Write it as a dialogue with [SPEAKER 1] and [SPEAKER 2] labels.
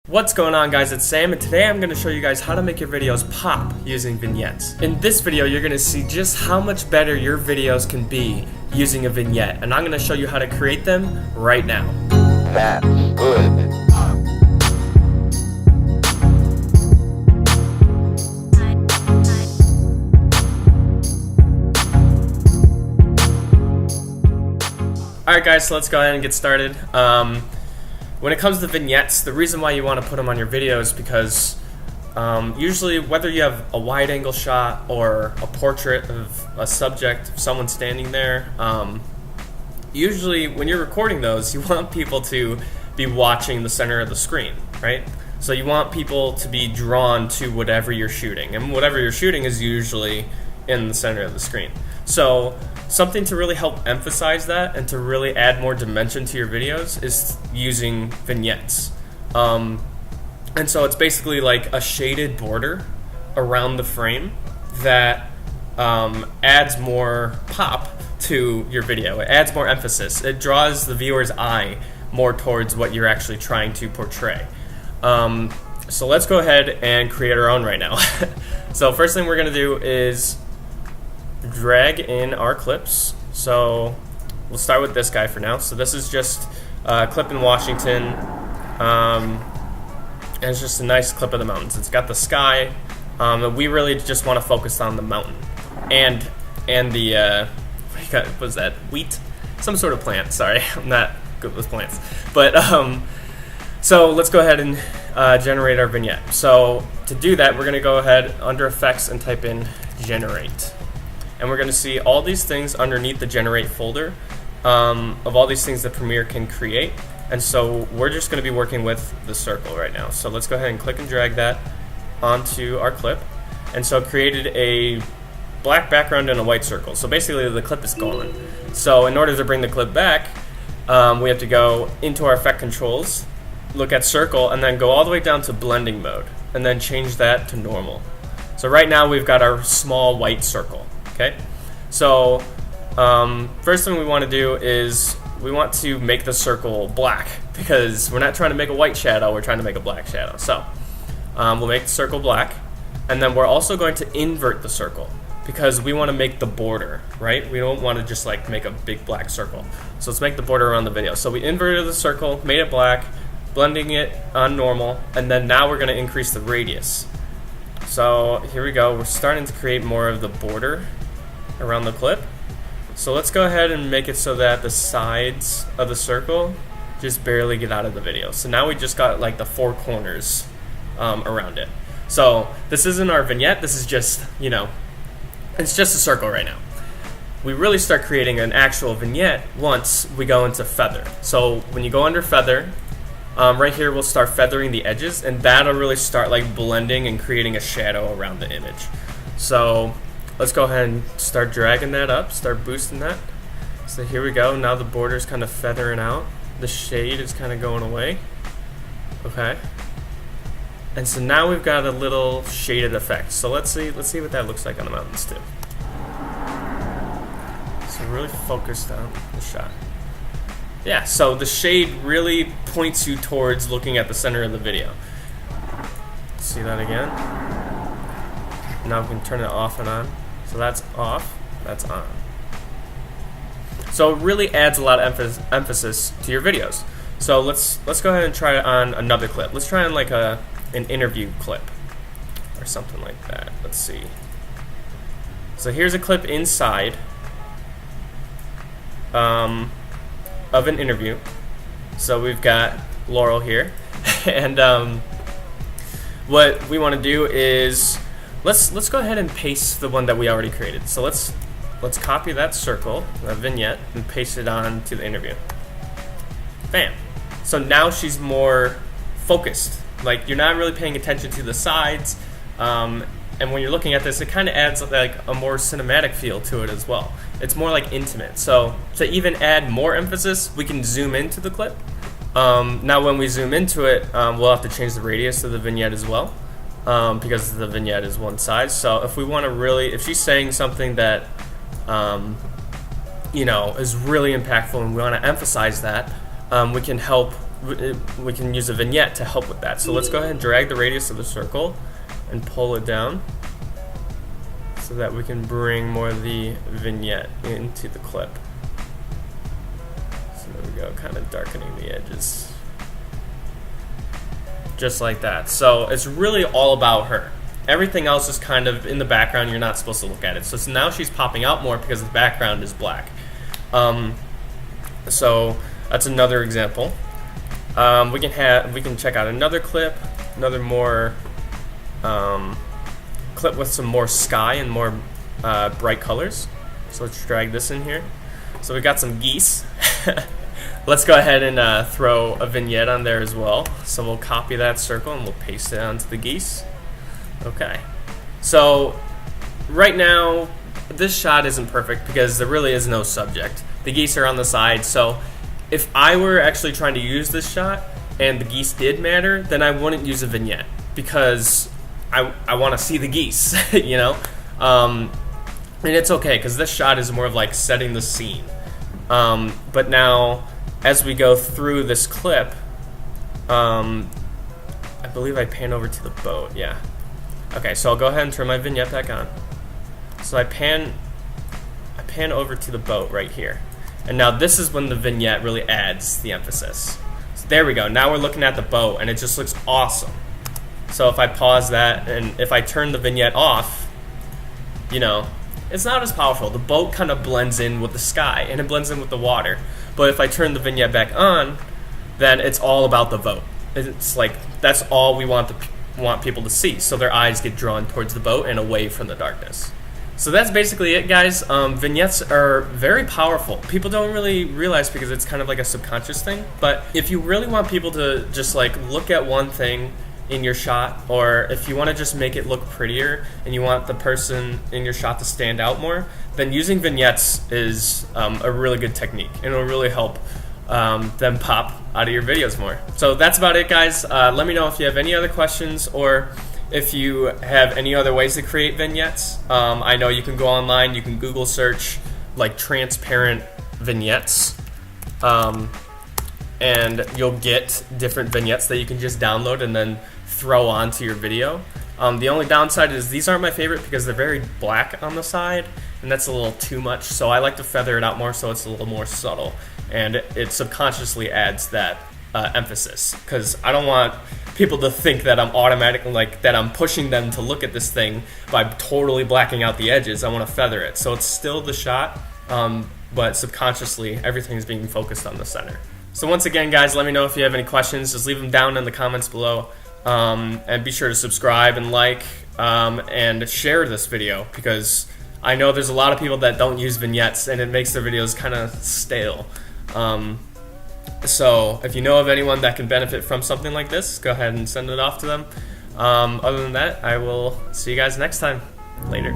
[SPEAKER 1] What's going on, guys? It's Sam, and today I'm going to show you guys how to make your videos pop using vignettes. In this video, you're going to see just how much better your videos can be using a vignette, and I'm going to show you how to create them right now.
[SPEAKER 2] That's good.
[SPEAKER 1] Alright guys, so let's go ahead and get started. When it comes to vignettes, the reason why you want to put them on your videos is because usually whether you have a wide angle shot or a portrait of a subject, someone standing there, usually when you're recording those, you want people to be watching the center of the screen, right? So you want people to be drawn to whatever you're shooting, and whatever you're shooting is usually in the center of the screen. So something to really help emphasize that and to really add more dimension to your videos is using vignettes. And so it's basically like a shaded border around the frame that adds more pop to your video. It adds more emphasis. It draws the viewer's eye more towards what you're actually trying to portray. So let's go ahead and create our own right now. So first thing we're going to do is drag in our clips. So we'll start with this guy for now. So this is just a clip in Washington, and it's just a nice clip of the mountains. It's got the sky, and we really just want to focus on the mountain and the what was that, wheat, some sort of plant. Sorry, I'm not good with plants, but so let's go ahead and generate our vignette. So to do that, we're going to go ahead under effects and type in generate. And we're going to see all these things underneath the generate folder of all these things that Premiere can create. And so we're just going to be working with the circle right now. So let's go ahead and click and drag that onto our clip. And so it created a black background and a white circle. So basically the clip is gone. So in order to bring the clip back, we have to go into our effect controls, look at circle, and then go all the way down to blending mode, and then change that to normal. So right now we've got our small white circle. Okay, so first thing we want to do is we want to make the circle black, because we're not trying to make a white shadow, we're trying to make a black shadow. So we'll make the circle black, and then we're also going to invert the circle because we want to make the border, right? We don't want to just like make a big black circle. So let's make the border around the video. So we inverted the circle, made it black, blending it on normal, and then now we're going to increase the radius. So here we go, we're starting to create more of the border around the clip. So let's go ahead and make it so that the sides of the circle just barely get out of the video. So now we just got like the four corners around it. So this isn't our vignette, this is just, you know, it's just a circle right now. We really start creating an actual vignette once we go into feather. So when you go under feather, right here we'll start feathering the edges, and that'll really start like blending and creating a shadow around the image. So let's go ahead and start dragging that up, start boosting that. So here we go, now the border's kind of feathering out. The shade is kind of going away. Okay. And so now we've got a little shaded effect. So let's see what that looks like on the mountains too. So really focused on the shot. Yeah, so the shade really points you towards looking at the center of the video. See that again? Now we can turn it off and on. So that's off, that's on. So it really adds a lot of emphasis to your videos. So let's go ahead and try it on another clip. Let's try on like an interview clip or something like that. Let's see. So here's a clip inside of an interview. So we've got Laurel here, and what we want to do is let's go ahead and paste the one that we already created. So let's copy that circle, that vignette, and paste it on to the interview. Bam. So now she's more focused. Like you're not really paying attention to the sides, and when you're looking at this, it kind of adds like a more cinematic feel to it as well. It's more like intimate. So to even add more emphasis, we can zoom into the clip. Now when we zoom into it, we'll have to change the radius of the vignette as well, because the vignette is one size. So if we want to really, if she's saying something that you know, is really impactful and we want to emphasize that, we can help we can use a vignette to help with that. So let's go ahead and drag the radius of the circle and pull it down so that we can bring more of the vignette into the clip. So there we go, kind of darkening the edges. Just like that. So it's really all about her. Everything else is kind of in the background. You're not supposed to look at it. So now she's popping out more because the background is black. So that's another example. We can check out another clip, another more clip with some more sky and more bright colors. So let's drag this in here. So we got some geese. Let's go ahead and throw a vignette on there as well. So we'll copy that circle and we'll paste it onto the geese. Okay. So right now this shot isn't perfect because there really is no subject. The geese are on the side, so if I were actually trying to use this shot and the geese did matter, then I wouldn't use a vignette because I want to see the geese, you know? And it's okay because this shot is more of like setting the scene. But now, as we go through this clip, I believe I pan over to the boat, yeah. Okay, so I'll go ahead and turn my vignette back on. So I pan over to the boat right here. And now this is when the vignette really adds the emphasis. So there we go, now we're looking at the boat and it just looks awesome. So if I pause that and if I turn the vignette off, you know, it's not as powerful. The boat kind of blends in with the sky and it blends in with the water. But if I turn the vignette back on, then it's all about the boat. It's like that's all we want people to see. So their eyes get drawn towards the boat and away from the darkness. So that's basically it, guys. Vignettes are very powerful. People don't really realize because it's kind of like a subconscious thing. But if you really want people to just like look at one thing in your shot, or if you want to just make it look prettier and you want the person in your shot to stand out more, then using vignettes is a really good technique and it'll really help them pop out of your videos more. So that's about it, guys. Let me know if you have any other questions or if you have any other ways to create vignettes. I know you can go online, you can Google search like transparent vignettes, and you'll get different vignettes that you can just download and then throw onto your video. The only downside is these aren't my favorite because they're very black on the side and that's a little too much, so I like to feather it out more so it's a little more subtle and it subconsciously adds that emphasis, because I don't want people to think that I'm automatically like that I'm pushing them to look at this thing by totally blacking out the edges. I want to feather it so it's still the shot, but subconsciously everything's being focused on the center. So once again, guys, let me know if you have any questions. Just leave them down in the comments below, and be sure to subscribe and like and share this video because I know there's a lot of people that don't use vignettes and it makes their videos kind of stale. So if you know of anyone that can benefit from something like this, go ahead and send it off to them. Other than that, I will see you guys next time. Later.